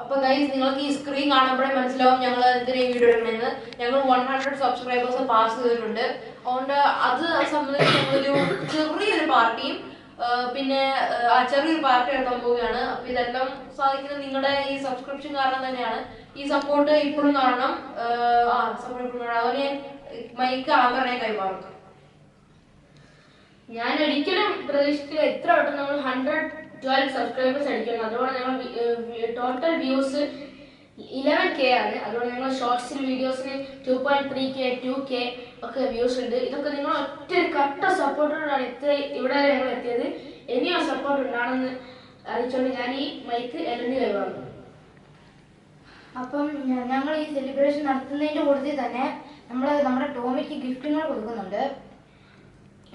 അപ്പോൾ ഗൈസ് നിങ്ങൾക്ക് ഈ സ്ക്രീൻ കാണുമ്പോഴേ മനസ്സിലാവും ഞങ്ങൾ എന്തിനാ ഈ വീഡിയോ ഇടുന്നത്. ഞങ്ങൾ 100 സബ്സ്ക്രൈബേഴ്സ് പാസ് ചെയ്തിട്ടുണ്ട്. അതുകൊണ്ട് അത് സംബന്ധിച്ച് ഞങ്ങളൊരു ചെറിയൊരു പാർട്ടിയും പിന്നെ ചെറിയൊരു പാർട്ടി എടുക്കാൻ പോവുകയാണ്. അപ്പോൾ ഇതെല്ലാം സാധിക്കുന്നത് നിങ്ങളുടെ ഈ സബ്സ്ക്രിപ്ഷൻ കാരണം തന്നെയാണ്. ഈ സപ്പോർട്ട് ഇപ്പോഴും കാണണം. സപ്പോർട്ട് ഇപ്പോഴും കാണണം. അതുപോലെ മൈക്ക് ആമറിനെ കൈമാറും. ഞാൻ ഒരിക്കലും പ്രതീക്ഷിച്ചില്ല ഇത്ര വട്ടം നമ്മൾ 112 സബ്സ്ക്രൈബേഴ്സ് അടിക്കണം. അതുകൊണ്ട് ഞങ്ങൾ ടോട്ടൽ വ്യൂസ് 11K ആണ്. അതുകൊണ്ട് ഞങ്ങൾ ഷോർട്സിൽ വീഡിയോസിന് 2.3K 2K ഒക്കെ വ്യൂസ് ഉണ്ട്. ഇതൊക്കെ നിങ്ങൾ ഒറ്റ കട്ട സപ്പോർട്ടോടാണ് ഇവിടെ ഞങ്ങൾ എത്തിയത്. ഇനിയും സപ്പോർട്ട് ഉണ്ടാണെന്ന് അറിയിച്ചുകൊണ്ട് ഞാൻ ഈ മൈക്ക് എല്ലാം കൈമാറുന്നു. അപ്പം ഞങ്ങൾ ഈ സെലിബ്രേഷൻ നടത്തുന്നതിൻ്റെ കൂട്ടത്തിൽ തന്നെ നമ്മുടെ ടോമിക്ക് ഗിഫ്റ്റുകൾ കൊടുക്കുന്നുണ്ട്.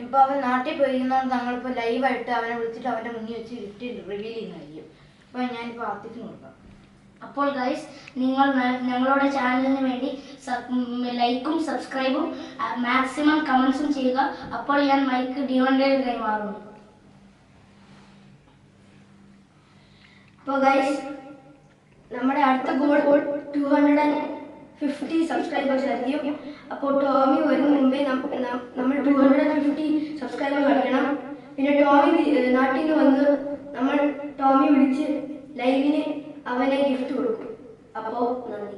ഇപ്പോൾ അവൻ നാട്ടിൽ പോയിരിക്കുന്നതുകൊണ്ട് ഞങ്ങളിപ്പോൾ ലൈവായിട്ട് അവനെ വിളിച്ചിട്ട് അവൻ്റെ മുന്നിൽ വെച്ച് ഗിഫ്റ്റ് റിവീൽ ചെയ്യുന്നതായിരിക്കും. അപ്പോൾ ഞാനിപ്പോൾ ആദ്യത്തിന് കൊടുക്കാം. അപ്പോൾ ഗൈസ്, നിങ്ങൾ ഞങ്ങളുടെ ചാനലിന് വേണ്ടി ലൈക്കും സബ്സ്ക്രൈബും മാക്സിമം കമൻസും ചെയ്യുക. അപ്പോൾ ഞാൻ മൈക്ക് ഡിയോന്റെ കൈമാറുന്നു. അപ്പോൾ ഗൈസ്, നമ്മുടെ അടുത്ത ഗോൾ 250 സബ്സ്ക്രൈബേഴ്സ് ആയിരിക്കും. അപ്പോൾ ടോമി വരുന്ന മുമ്പേ നമ്മൾ 250 സബ്സ്ക്രൈബേഴ്സ് അടയ്ക്കണം. പിന്നെ ടോമി നാട്ടിൽ നിന്ന് വന്ന് നമ്മൾ ടോമി വിളിച്ച് ലൈവിന് അവനെ ഗിഫ്റ്റ് കൊടുക്കും. അപ്പോൾ നന്ദി.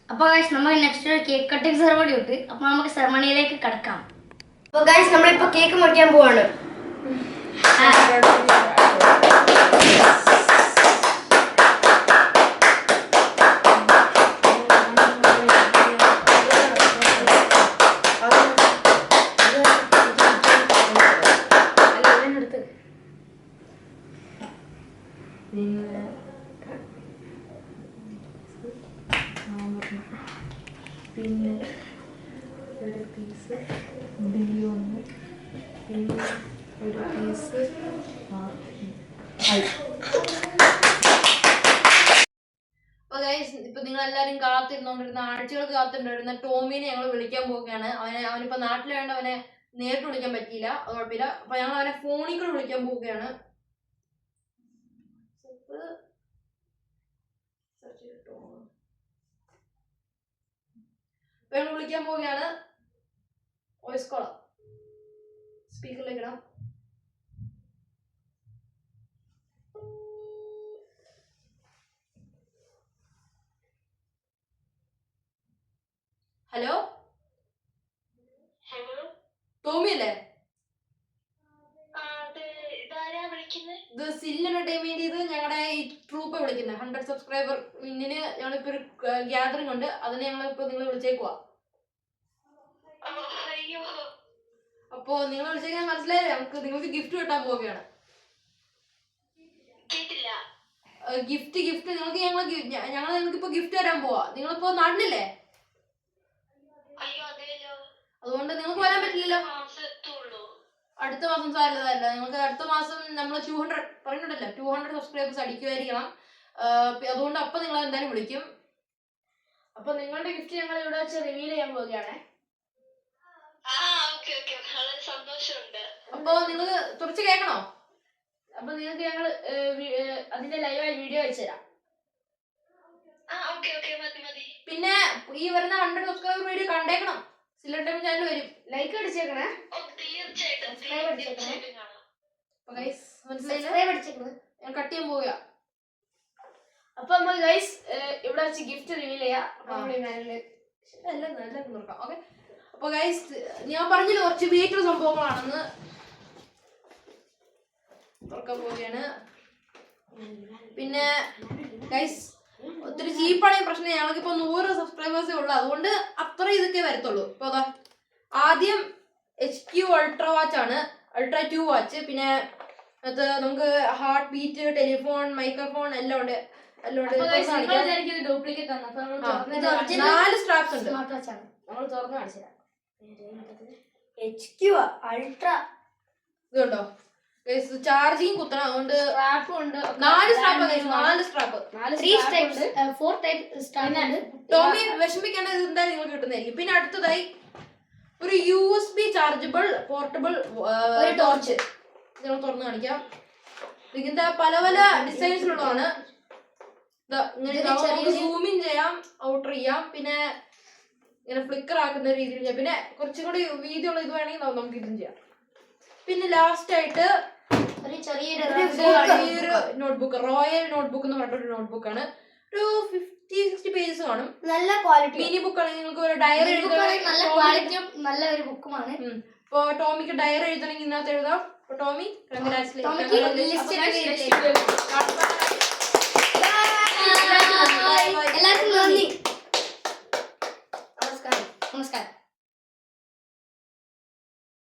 അപ്പോൾ ഗൈസ്, നമുക്ക് നെക്സ്റ്റ് കേക്ക് കട്ടിംഗ് സെറമണി ഉണ്ട്. അപ്പോൾ നമുക്ക് സെറമണിയിലേക്ക് കടക്കാം. അപ്പോൾ ഗൈസ്, നമ്മളിപ്പോൾ കേക്ക് മുറിക്കാൻ പോവാണ്. പിന്നെ ഒരു പീസ് ബില്ലിയൊന്ന്, പിന്നെ ഒരു പീസ് അപ്പോൾ ഗൈസ്, ഇപ്പം നിങ്ങളെല്ലാവരും കാത്തിരുന്നോണ്ടിരുന്ന ആഴ്ചകൾക്ക് കാത്തിരുന്നിരുന്ന ടോമിനെ ഞങ്ങൾ വിളിക്കാൻ പോവുകയാണ്. അവനിപ്പോൾ നാട്ടിലായതുകൊണ്ട് അവനെ നേരിട്ട് വിളിക്കാൻ പറ്റിയില്ല. അത് കുഴപ്പമില്ല. അപ്പോൾ ഞങ്ങൾ അവനെ ഫോണിൽ കൂടെ വിളിക്കാൻ പോവുകയാണ്. ഞങ്ങൾ വിളിക്കാൻ പോവുകയാണ്. വോയിസ് കോള സ്പീക്കറിലേക്ക് ഇടാം. ഹലോ, ടോമി അല്ലേ? ഇത് സിൽ എന്റർടൈൻമെന്റ് ചെയ്ത് ഞങ്ങളുടെ ഈ ട്രൂപ്പ് വിളിക്കുന്നത് 100 സബ്സ്ക്രൈബർ വിന്നിന് ഞങ്ങളിപ്പോ ഒരു ഗ്യാതറിംഗ് ഉണ്ട്. അതിന് ഞങ്ങളിപ്പോ നിങ്ങൾ വിളിച്ചേക്കുവാ. അപ്പോ നിങ്ങൾ വിളിച്ചേക്കാൻ മനസ്സിലായില്ലേ? നിങ്ങൾക്ക് ഗിഫ്റ്റ് കിട്ടാൻ പോവുകയാണ്. ഗിഫ്റ്റ് ഞങ്ങൾ നിങ്ങൾക്കിപ്പോ ഗിഫ്റ്റ് തരാൻ പോവാ. നിങ്ങളിപ്പോ നാട്ടിലല്ലേ? അതുകൊണ്ട് നിങ്ങൾക്ക് വരാൻ പറ്റില്ലല്ലോ. അടുത്ത മാസം സാരല്ല. നിങ്ങൾക്ക് അടുത്ത മാസം നമ്മൾ 200 പറഞ്ഞിട്ടുണ്ടല്ലോ, 200 സബ്സ്ക്രൈബേഴ്സ് അടിക്കുമായിരിക്കണം. അതുകൊണ്ട് അപ്പൊ നിങ്ങൾ എന്തായാലും വിളിക്കും. അപ്പൊ നിങ്ങളുടെ ഗിഫ്റ്റ് ഞങ്ങൾ ഇവിടെ വെച്ച് റിവീൽ ചെയ്യാൻ പോവുകയാണേ. അപ്പൊ നിങ്ങൾ തുറച്ച് കേൾക്കണോ? അപ്പൊ നിങ്ങൾക്ക് ഞങ്ങൾ അതിന്റെ ലൈവായി വീഡിയോ വെച്ച് തരാം. പിന്നെ ഈ വരുന്ന 100 സബ്സ്ക്രൈബർ വീഡിയോ കണ്ടേക്കണം. സിൽവർ ടൈം ചാനൽ വരും. ലൈക്ക് അടിച്ചേക്കണേ. ഞാൻ കട്ട് ചെയ്യാൻ പോവുക. അപ്പൊ നമ്മൾ ഗൈസ് ഇവിടെ വെച്ച് ഗിഫ്റ്റ് റിവീൽ ചെയ്യാം. ഓക്കെ. അപ്പൊ ഗൈസ്, ഞാൻ പറഞ്ഞില്ല കുറച്ച് വീട്ടിലെ സംഭവങ്ങളാണെന്ന്. തുറക്കാൻ പോവുകയാണ്. പിന്നെ ഗൈസ്, ഒത്തിരി ചീപ്പാണ് ഈ പ്രശ്നം. ഞങ്ങൾക്കിപ്പോ 100 സബ്സ്ക്രൈബേഴ്സേ ഉള്ളു. അതുകൊണ്ട് അത്ര ഇതൊക്കെ വരത്തുള്ളൂ. ഇപ്പൊ അതാ ആദ്യം HQ അൾട്രാ വാച്ച് ആണ്, അൾട്രാ 2 വാച്ച്. പിന്നെ അത് നമുക്ക് ഹാർട്ട് ബീറ്റ്, ടെലിഫോൺ, മൈക്രോഫോൺ എല്ലാം ഉണ്ട്. ഡ്യൂപ്ലിക്കേറ്റ് ആണ്. 4 സ്ട്രാപ്സ് ഉണ്ട്. നമ്മൾ തുറന്ന് കാണിച്ചു തരാം. HQ അൾട്രാ ഇതുണ്ടോ? ചാർജിങ് കുത്തണം. അതുകൊണ്ട് സ്ട്രാപ്പും ഉണ്ട്. 4 സ്ട്രാപ്പ്. 4 ടൈപ്പ്. ടോമി വിഷമിക്കേണ്ട, ഇത് എന്തായാലും നിങ്ങൾക്ക് കിട്ടുന്നതായിരിക്കും. പിന്നെ അടുത്തതായി ഒരു USB ചാർജബിൾ പോർട്ടബിൾ ടോർച്ച്. നിങ്ങൾ തുറന്ന് കാണിക്കാം. ഇങ്ങനത്തെ പല പല ഡിസൈൻസിലുള്ളതാണ്. ഇങ്ങനെ സൂം ഇൻ ചെയ്യാം, ഔട്ടർ ചെയ്യാം, പിന്നെ ഇങ്ങനെ ഫ്ലിക്കർ ആക്കുന്ന രീതിയിൽ ചെയ്യാം. പിന്നെ കുറച്ചും കൂടി വീതിയുള്ള ഇത് വേണമെങ്കിൽ നമുക്ക് ഇതും ചെയ്യാം. പിന്നെ ലാസ്റ്റ് ആയിട്ട് ചെറിയൊരു നോട്ട്ബുക്ക്, റോയൽ നോട്ട്ബുക്ക് എന്ന് പറഞ്ഞിട്ടൊരു നോട്ട്ബുക്കാണ്. ഒരു 50-60 പേജസ് കാണും. നല്ല ക്വാളിറ്റി മിനി ബുക്ക് ആണെങ്കിൽ നിങ്ങൾക്ക് ഒരു ഡയറി നല്ല ക്വാളിറ്റിയും നല്ല ഒരു ബുക്കുമാണ്. ഇപ്പൊ ടോമിക്ക് ഡയറി എഴുതണമെങ്കിൽ ഇതിനകത്ത് എഴുതാം. ടോമി, ടോമിക്ക്